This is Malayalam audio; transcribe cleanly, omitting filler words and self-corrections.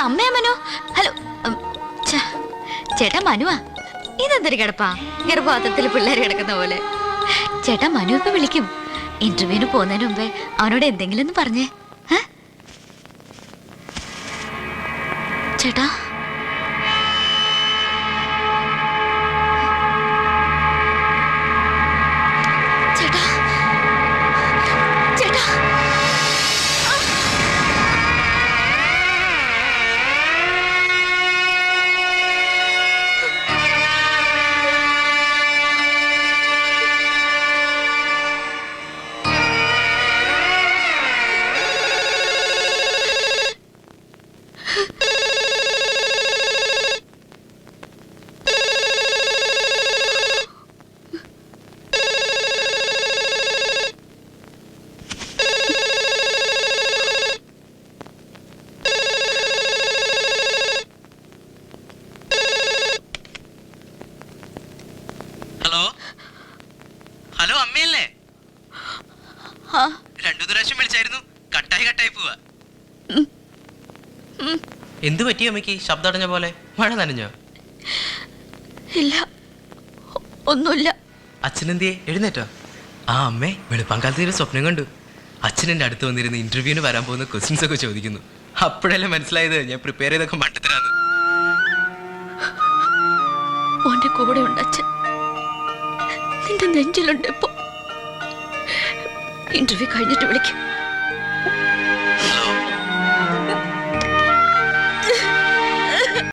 അമ്മയാ മനു. ഹലോ. ചേട്ടാ മനുവാ. ഇതെന്തൊരു കിടപ്പാ, ഗർഭപാത്രത്തിൽ പിള്ളേർ കിടക്കുന്ന പോലെ. ചേട്ടാ മനു ഇപ്പൊ വിളിക്കും. ഇന്റർവ്യൂവിന് പോകുന്നതിന് മുമ്പേ അവനോട് എന്തെങ്കിലും ഒന്ന് പറഞ്ഞേ. ചേട്ടാ ചേട്ടാ ചേട്ടാ ഹലോ അമ്മയല്ലേ? രണ്ടു പ്രാവശ്യം വിളിച്ചായിരുന്നു, കട്ടായി പോവാ. എന്തു പറ്റി അമ്മയ്ക്ക്? ശബ്ദം അടഞ്ഞ പോലെ. മഴ നനഞ്ഞോ? ഇല്ല, ഒന്നുമില്ല. അച്ഛനെന്തിയെ? എഴുന്നേറ്റോ? ആ അമ്മേ, വെളുപ്പാങ്കാലത്ത് ഒരു സ്വപ്നം കണ്ടു. അച്ഛൻ എൻ്റെ അടുത്ത് വന്നിരുന്ന് ഇന്റർവ്യൂവിന് വരാൻ പോകുന്ന ക്വസ്റ്റ്യൻസ് ഒക്കെ ചോദിക്കുന്നു. അപ്പോഴല്ലേ മനസ്സിലായത് ഞാൻ പ്രിപ്പയർ ചെയ്തൊക്കെ മണ്ടത്തരാന്ന്. ഓന്റെ കൂടെ ഉണ്ട് അച്ഛൻ, നിന്റെ നെഞ്ചിലുണ്ട്. ഇപ്പൊ ഇന്റർവ്യൂ കഴിഞ്ഞിട്ട് വിളിക്കും.